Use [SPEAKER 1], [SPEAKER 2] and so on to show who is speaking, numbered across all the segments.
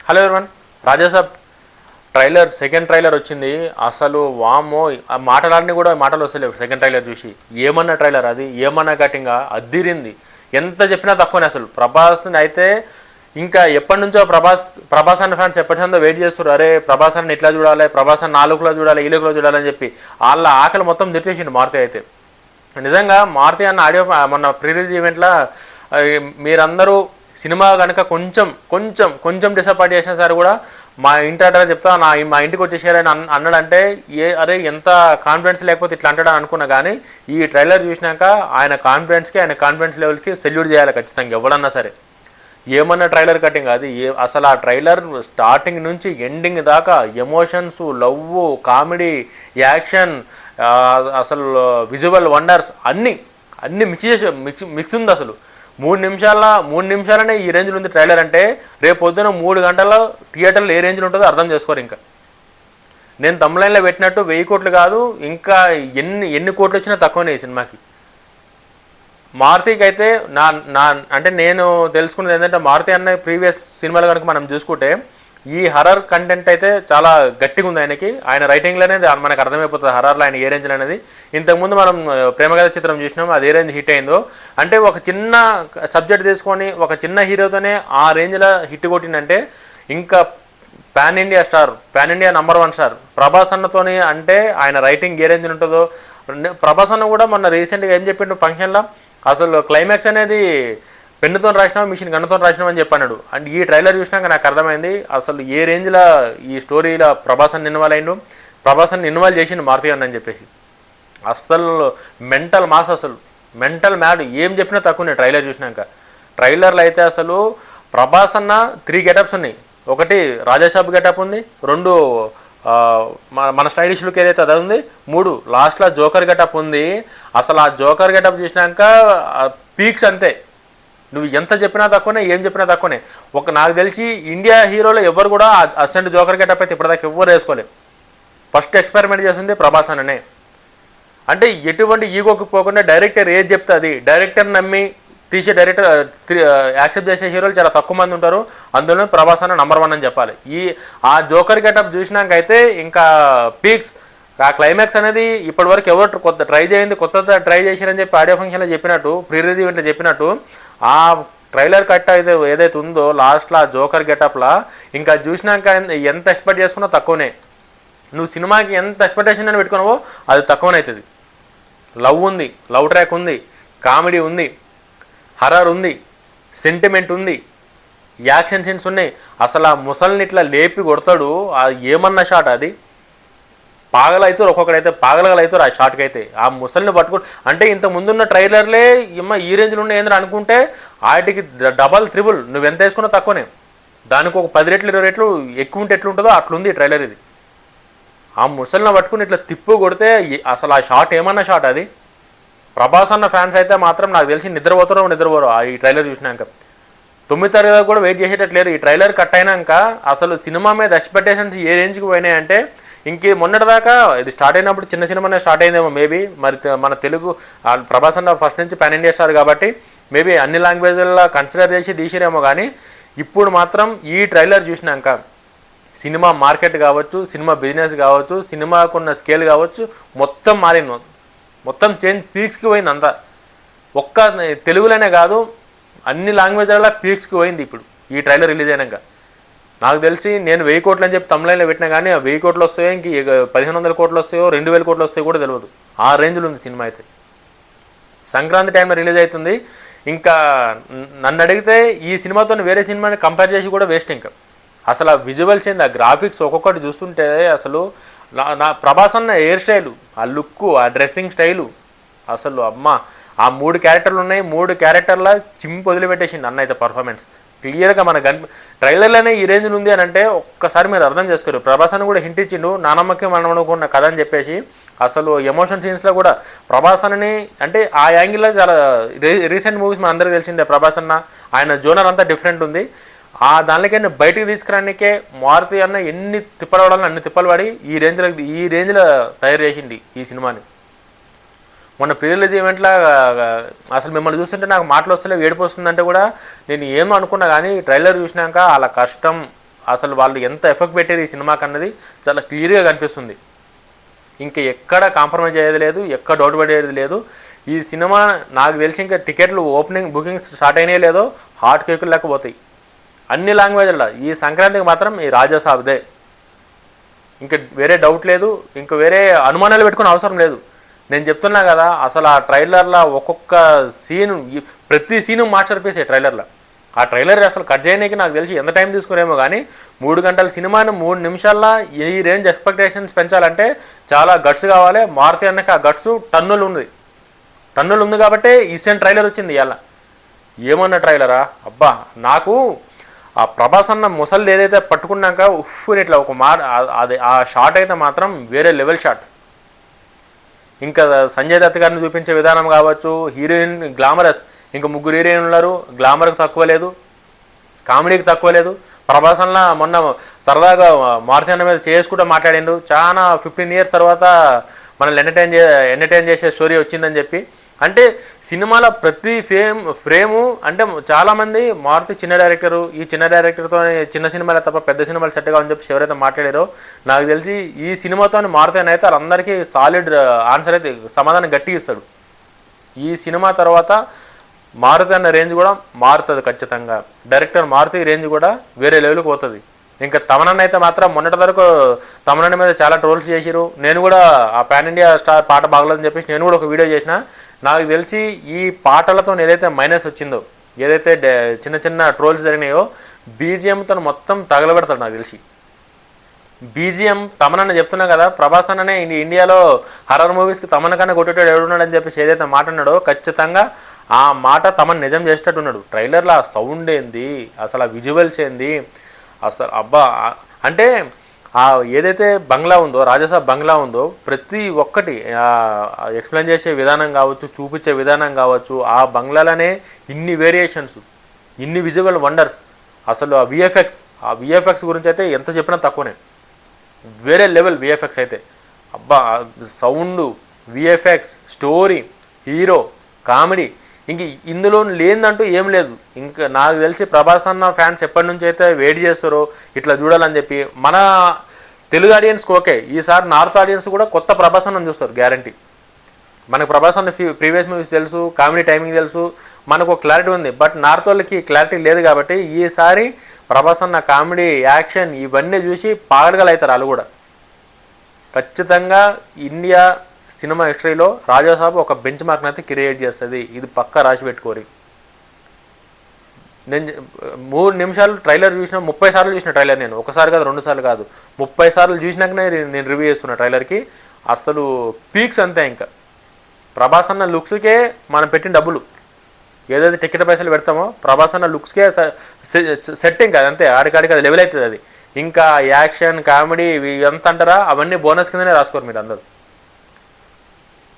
[SPEAKER 1] Hello everyone, Raja Saab trailer second trailer వచ్చింది. అసలు వామ్మో, ఆ మాటలన్నీ కూడా మాటలు వస్తలేవు. సెకండ్ ట్రైలర్ చూసి ఏమన్నా ట్రైలర్ అది, ఏమన్నా కటింగా అద్దిరింది. ఎంత చెప్పినా తక్కువనే. అసలు ప్రభాస్ అయితే ఇంకా ఎప్పటి నుంచో ప్రభాస్ అన్న ఫ్యాన్స్ ఎప్పటి నుంచో వెయిట్ చేస్తారు. అరే ప్రభాస్ అన్న ఇట్లా చూడాలి, ప్రభాస్ అన్న నాలుగులో చూడాలి, ఈ లుక్లో చూడాలని చెప్పి వాళ్ళ ఆకలి మొత్తం తెచ్చేసిండు మారుతి అయితే. నిజంగా మారుతి అన్న ఆడియో మొన్న ప్రీ రిలీజ్ ఈవెంట్లో మీరందరూ సినిమా కనుక కొంచెం కొంచెం కొంచెం డిసప్పాయింట్ చేసినా సరే కూడా మా ఇంటి అడ్రస్ చెప్తా మా ఇంటికి వచ్చేసారని అన్నాడంటే అరే ఎంత కాన్ఫిడెన్స్ లేకపోతే ఇట్లా అంటాడని అనుకున్నా. కానీ ఈ ట్రైలర్ చూసినాక ఆయన కాన్ఫిడెన్స్ లెవెల్కి సెల్యూట్ చేయాలి ఖచ్చితంగా ఎవడన్నా సరే. ఏమన్నా ట్రైలర్ కటింగ్ అది అసలు ఆ ట్రైలర్ స్టార్టింగ్ నుంచి ఎండింగ్ దాకా ఎమోషన్స్, లవ్, కామెడీ, యాక్షన్, అసలు విజువల్ వండర్స్ అన్నీ మిక్స్ ఉంది. అసలు 3 నిమిషాలనే ఈ రేంజ్లో ఉంది ట్రైలర్ అంటే రేపు పొద్దున 3 గంటల థియేటర్లో ఏ రేంజ్లో ఉంటుందో అర్థం చేసుకోరు. ఇంకా నేను తమిళనాడులో పెట్టినట్టు 1000 కోట్లు కాదు, ఇంకా ఎన్ని కోట్లు వచ్చినా తక్కువనే ఈ సినిమాకి. మారుతికి అయితే అంటే నేను తెలుసుకున్నది ఏంటంటే మారుతి అన్న ప్రీవియస్ సినిమాలు కనుక మనం చూసుకుంటే ఈ హర్రర్ కంటెంట్ అయితే చాలా గట్టిగా ఉంది ఆయనకి. ఆయన రైటింగ్లోనే మనకు అర్థమైపోతుంది హర్రర్లో ఆయన ఏ రేంజ్లో అనేది. ఇంతకుముందు మనం ప్రేమకథ చిత్రం చూసినాం, అది ఏ రేంజ్ హిట్ అయిందో. అంటే ఒక చిన్న సబ్జెక్ట్ తీసుకొని ఒక చిన్న హీరోతోనే ఆ రేంజ్లో హిట్ కొట్టిందంటే ఇంకా pan India number 1 star Prabhas అన్నతోని. అంటే ఆయన రైటింగ్ ఏ రేంజ్లో ఉంటుందో. ప్రభాస్ అన్న కూడా మొన్న రీసెంట్గా ఏం చెప్పిండు ఫంక్షన్లో, అసలు క్లైమాక్స్ అనేది పెన్నుతో రాసినావు, మిషన్ గన్నుతో రాసినావు అని చెప్పన్నాడు. అండ్ ఈ ట్రైలర్ చూసినాక నాకు అర్థమైంది అసలు ఏ రేంజ్లో ఈ స్టోరీలో ప్రభాస్ అన్న ఇన్వాల్వ్ అయిండు, ప్రభాస్ అన్న ఇన్వాల్వ్ చేసిండు మారుతి అన్న అని చెప్పేసి. అస్సలు మెంటల్ మాస్, అసలు మెంటల్ మ్యాడ్. ఏం చెప్పినా తక్కువనే ట్రైలర్ చూసినాక. ట్రైలర్లో అయితే అసలు ప్రభాస్ అన్న 3 గెటప్స్ ఉన్నాయి. ఒకటి రాజాసాబ్ గెటప్ ఉంది, 2 మన స్టైలిష్ లుక్ ఏదైతే అది ఉంది, 3 లాస్ట్లో జోకర్ గెటప్ ఉంది. అసలు ఆ జోకర్ గెటప్ చూసినాక పీక్స్ అంతే. నువ్వు ఎంత చెప్పినా తక్కువనే, ఏం చెప్పినా తక్కువనే. నాకు తెలిసి ఇండియా హీరోలో ఎవరు కూడా అసెంట్ జోకర్ గెటప్ అయితే ఇప్పటిదాకా ఎవరు వేసుకోలేదు. ఫస్ట్ ఎక్స్పెరిమెంట్ చేసింది ప్రభాస్ అన్ననే. అంటే ఎటువంటి ఈగోకి పోకుండా డైరెక్టర్ ఏది చెప్తే అది, డైరెక్టర్ నమ్మి తీసే డైరెక్టర్ యాక్సెప్ట్ చేసే హీరోలు చాలా తక్కువ మంది ఉంటారు. అందులో ప్రభాస్ అన్న నంబర్ 1 అని చెప్పాలి. ఆ జోకర్ గెటప్ చూసినాక అయితే ఇంకా పీక్స్. ఆ క్లైమాక్స్ అనేది ఇప్పటివరకు ఎవరు కొత్త ట్రై చేశారని చెప్పి ఆడియో ఫంక్షన్లో చెప్పినట్టు, ప్రీ రిలీజ్ ఈవెంట్లో చెప్పినట్టు, ఆ ట్రైలర్ కట్ ఏదైతే ఉందో లాస్ట్లో ఆ జోకర్ గెటప్లా ఇంకా చూసినాక ఎంత ఎక్స్పెక్ట్ చేసుకున్నా తక్కువనే. నువ్వు సినిమాకి ఎంత ఎక్స్పెక్టేషన్ అని పెట్టుకున్నావో అది తక్కువనే అవుతుంది. లవ్ ఉంది, లవ్ ట్రాక్ ఉంది, కామెడీ ఉంది, హర్రర్ ఉంది, సెంటిమెంట్ ఉంది, యాక్షన్ సీన్స్ ఉన్నాయి. అసలు ఆ ముసల్ని ఇట్లా లేపి కొడతాడు, ఏమన్నా షాట్ అది. పాగలవుతారు, ఒక్కొక్కడైతే పాగలగలవుతారు ఆ షాట్కి అయితే. ఆ ముసలిని పట్టుకుంటు అంటే ఇంత ముందున్న ట్రైలర్లే ఈ రేంజ్లో ఉన్నాయి ఏంద్ర అనుకుంటే వాటికి డబల్ త్రిబుల్ నువ్వు ఎంత వేసుకున్నా తక్కువనే. దానికి ఒక 10 రెట్లు 20 రెట్లు ఎక్కువ ఉంటే ఎట్లుంటుందో అట్లుంది ట్రైలర్ ఇది. ఆ ముసలిని పట్టుకుని ఇట్లా తిప్పు కొడితే అసలు ఆ షాట్ ఏమన్నా షాట్ అది. ప్రభాస్ అన్న ఫ్యాన్స్ అయితే మాత్రం నాకు తెలిసి నిద్రపోరు ఈ ట్రైలర్ చూసినాక. 9 తరగతి కూడా వెయిట్ చేసేటట్లేరు. ఈ ట్రైలర్ కట్ అయినాక అసలు సినిమా మీద ఎక్స్పెక్టేషన్స్ ఏ రేంజ్కి పోయినాయంటే మొన్నటిదాకా ఇది స్టార్ట్ అయినప్పుడు చిన్న సినిమానే స్టార్ట్ అయిందేమో మేబీ. మరి మన తెలుగు ప్రభాస్ అన్న ఫస్ట్ నుంచి పాన్ ఇండియా స్టార్ కాబట్టి మేబీ అన్ని లాంగ్వేజ్ల్లో కన్సిడర్ చేసి తీసిరేమో. కానీ ఇప్పుడు మాత్రం ఈ ట్రైలర్ చూసినాక సినిమా మార్కెట్ కావచ్చు, సినిమా బిజినెస్ కావచ్చు, సినిమాకున్న స్కేల్ కావచ్చు మొత్తం మారింది. మొత్తం చేంజ్ పీక్స్కి పోయింది అంతా. ఒక్క తెలుగులోనే కాదు అన్ని లాంగ్వేజ్లలో పీక్స్కి పోయింది ఇప్పుడు ఈ ట్రైలర్ రిలీజ్ అయినాక. నాకు తెలిసి నేను 1000 కోట్లు అని చెప్పి తమిళనాడులో పెట్టినా కానీ ఆ 1000 కోట్లు వస్తాయో, ఇంక 1500 కోట్లు వస్తాయో, 2000 కోట్లు వస్తాయో కూడా తెలియదు. ఆ రేంజ్లో ఉంది సినిమా అయితే. సంక్రాంతి టైంలో రిలీజ్ అవుతుంది. ఇంకా నన్ను అడిగితే ఈ సినిమాతో వేరే సినిమాని కంపేర్ చేసి కూడా వేస్ట్. ఇంకా అసలు ఆ విజువల్స్ ఏంది, ఆ గ్రాఫిక్స్ ఒక్కొక్కటి చూస్తుంటే అసలు నా ప్రభాస్ అన్న హెయిర్ స్టైలు, ఆ లుక్కు, ఆ డ్రెస్సింగ్ స్టైలు, అసలు అమ్మ ఆ 3 క్యారెక్టర్లు ఉన్నాయి. 3 క్యారెక్టర్ల చింపు వదిలిపెట్టేసింది అన్న అయితే పర్ఫార్మెన్స్. క్లియర్గా మన ట్రైలర్లోనే ఈ రేంజ్లో ఉంది అని అంటే ఒక్కసారి మీరు అర్థం చేసుకోరు. ప్రభాస్ అని కూడా హింట్ ఇచ్చిండు, నానమ్మకి మనం అనుకున్న కథ అని చెప్పేసి. అసలు ఎమోషన్ సీన్స్లో కూడా ప్రభాస్ అన్నని అంటే ఆ యాంగిల్లో చాలా రీసెంట్ మూవీస్ మన అందరికీ తెలిసిందే. ప్రభాస్ అన్న ఆయన జోనర్ అంతా డిఫరెంట్ ఉంది. ఆ దానికైనా బయటికి తీసుకురానికే మారుతి అన్న ఎన్ని తిప్పలు పడాలని అన్ని తిప్పలు పడి ఈ రేంజ్లో తయారు చేసింది ఈ సినిమాని. మొన్న ప్రీ రిలీజ్ ఈవెంట్లో అసలు మిమ్మల్ని చూస్తుంటే నాకు మాటలు వస్తలే, ఏడుపు వస్తుందంటే కూడా నేను ఏమో అనుకున్నా. కానీ ట్రైలర్ చూసినాక వాళ్ళ కష్టం, అసలు వాళ్ళు ఎంత ఎఫెక్ట్ పెట్టారు ఈ సినిమాకి అన్నది చాలా క్లియర్గా కనిపిస్తుంది. ఇంకా ఎక్కడ కాంప్రమైజ్ అయ్యేది లేదు, ఎక్కడ డౌట్ పడేది లేదు. ఈ సినిమా నాకు తెలిసి ఇంకా టికెట్లు ఓపెనింగ్ బుకింగ్స్ స్టార్ట్ అయినాయి లేదో హాట్ కేకులు లేకపోతాయి అన్ని లాంగ్వేజ్లో. ఈ సంక్రాంతికి మాత్రం ఈ రాజాసాబ్దే, ఇంకా వేరే డౌట్ లేదు, ఇంకా వేరే అనుమానాలు పెట్టుకునే అవసరం లేదు. నేను చెప్తున్నా కదా, అసలు ఆ ట్రైలర్లో ఒక్కొక్క సీను, ప్రతి సీను మాస్టర్ పీసే ట్రైలర్లో. ఆ ట్రైలర్ అసలు కట్ చేయడానికి నాకు తెలిసి ఎంత టైం తీసుకునేమో కానీ 3 గంటల సినిమాని 3 నిమిషాల్లో ఈ రేంజ్ ఎక్స్పెక్టేషన్స్ పెంచాలంటే చాలా గట్స్ కావాలి. మారుతి అన్నకి ఆ గట్స్ టన్నులు ఉంది కాబట్టి ఈస్టర్న్ ట్రైలర్ వచ్చింది. ఇలా ఏమన్నా ట్రైలరా అబ్బా, నాకు ఆ ప్రభాస్ అన్న ముసలిది ఏదైతే పట్టుకున్నాక ఉఫ్ఫుని ఇట్లా ఒక అది ఆ షాట్ అయితే మాత్రం వేరే లెవెల్ షాట్. ఇంకా సంజయ్ దత్ గారిని చూపించే విధానం కావచ్చు, హీరోయిన్ గ్లామరస్, ఇంకా 3 హీరోయిన్ ఉన్నారు, గ్లామర్కి తక్కువ లేదు, కామెడీకి తక్కువ లేదు. ప్రభాస్ అన్న మొన్న సరదాగా మారుతి అన్న మీద చేసుకుంటూ మాట్లాడిండు, చాలా 15 years తర్వాత మనల్ని ఎంటర్టైన్ చేసే స్టోరీ వచ్చిందని చెప్పి. అంటే సినిమాలో ప్రతి ఫ్రేము అంటే చాలామంది మారుతి చిన్న డైరెక్టరు, ఈ చిన్న డైరెక్టర్తో చిన్న సినిమాలే తప్ప పెద్ద సినిమాలు సెట్ కావని చెప్పి ఎవరైతే మాట్లాడారో నాకు తెలిసి ఈ సినిమాతో మారుతి అని అయితే వాళ్ళందరికీ సాలిడ్ ఆన్సర్ అయితే సమాధానం గట్టిగా ఇస్తాడు. ఈ సినిమా తర్వాత మారుతి అన్న రేంజ్ కూడా మారుతుంది ఖచ్చితంగా. డైరెక్టర్ మారుతి రేంజ్ కూడా వేరే లెవెల్కి పోతుంది. ఇంకా తమనన్న అయితే మాత్రం మొన్నటి వరకు తమనన్న మీద చాలా ట్రోల్స్ చేసిరు. నేను కూడా ఆ పాన్ ఇండియా స్టార్ పాట బాగలేదని చెప్పేసి నేను కూడా ఒక వీడియో చేసిన. నాకు తెలిసి ఈ పాటలతో ఏదైతే మైనస్ వచ్చిందో, ఏదైతే చిన్న చిన్న ట్రోల్స్ జరిగినాయో, బీజిఎంతో మొత్తం తగలబెడతాడు నాకు తెలిసి. బీజిఎం తమనన్న చెప్తున్నా కదా, ప్రభాస్ అన్ననే ఇండియాలో హర్రర్ మూవీస్కి తమన కన్నా కొట్టేటాడు ఎవడున్నాడని చెప్పేసి ఏదైతే మాట అన్నాడో ఖచ్చితంగా ఆ మాట తమను నిజం చేసేటట్టున్నాడు. ట్రైలర్లో ఆ సౌండ్ ఏంది, అసలు ఆ విజువల్స్ ఏంది, అసలు అబ్బా. అంటే ఆ ఏదైతే బంగ్లా ఉందో, రాజాసాబ్ బంగ్లా ఉందో, ప్రతి ఒక్కటి ఎక్స్ప్లెయిన్ చేసే విధానం కావచ్చు, చూపించే విధానం కావచ్చు, ఆ బంగ్లాలోనే ఇన్ని వేరియేషన్స్, ఇన్ని విజువల్ వండర్స్. అసలు ఆ విఎఫ్ఎక్స్ గురించి అయితే ఎంత చెప్పినా తక్కువనే, వేరే లెవెల్ విఎఫ్ఎక్స్ అయితే. అబ్బా, sound, VFX, story, hero, comedy, ఇంక ఇందులో లేదంటూ ఏం లేదు. ఇంకా నాకు తెలిసి ప్రభాస్ అన్న ఫ్యాన్స్ ఎప్పటి నుంచి అయితే వెయిట్ చేస్తారో ఇట్లా చూడాలని చెప్పి. మన తెలుగు ఆడియన్స్కి ఓకే, ఈసారి నార్త్ ఆడియన్స్ కూడా కొత్త ప్రభాస్ అన్న చూస్తారు గ్యారంటీ. మనకు ప్రభాస్ అన్న ప్రీవియస్ మూవీస్ తెలుసు, కామెడీ టైమింగ్ తెలుసు, మనకు ఒక క్లారిటీ ఉంది. బట్ నార్త్ వాళ్ళకి క్లారిటీ లేదు కాబట్టి ఈసారి ప్రభాస్ అన్న కామెడీ, యాక్షన్ ఇవన్నీ చూసి పాగడగలు అవుతారు వాళ్ళు కూడా. ఖచ్చితంగా ఇండియా సినిమా హిస్టరీలో రాజాసాబ్ ఒక బెంచ్ మార్క్ని అయితే క్రియేట్ చేస్తుంది. ఇది పక్కా రాసి పెట్టుకోరి. నేను 3 నిమిషాలు ట్రైలర్ చూసిన, 30 సార్లు చూసిన ట్రైలర్ నేను, ఒకసారి కాదు 2 సార్లు కాదు, 30 సార్లు చూసినాకనే నేను రివ్యూ చేస్తున్నా ట్రైలర్కి. అసలు పీక్స్ అంతే. ఇంకా ప్రభాస్ అన్న లుక్స్కే మనం పెట్టిన డబ్బులు, ఏదైతే టికెట్ పైసలు పెడతామో ప్రభాస్ అన్న లుక్స్కే సెట్టింగ్ అది అంతే, ఆడికాడికి అది లెవెల్ అవుతుంది అది. ఇంకా యాక్షన్, కామెడీ ఎంత అంటారా, అవన్నీ బోనస్ కిందనే రాసుకోరు మీరు అందరూ.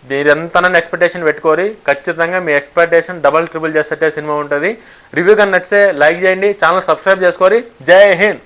[SPEAKER 1] మీరు ఎంతనన్నా ఎక్స్పెక్టేషన్ పెట్టుకోరి, ఖచ్చితంగా మీ ఎక్స్పెక్టేషన్ డబల్ ట్రిపుల్ చేసేటే సినిమా ఉంటుంది. రివ్యూ కానీ నచ్చితే లైక్ చేయండి, ఛానల్ సబ్స్క్రైబ్ చేసుకోరి. జై హింద్.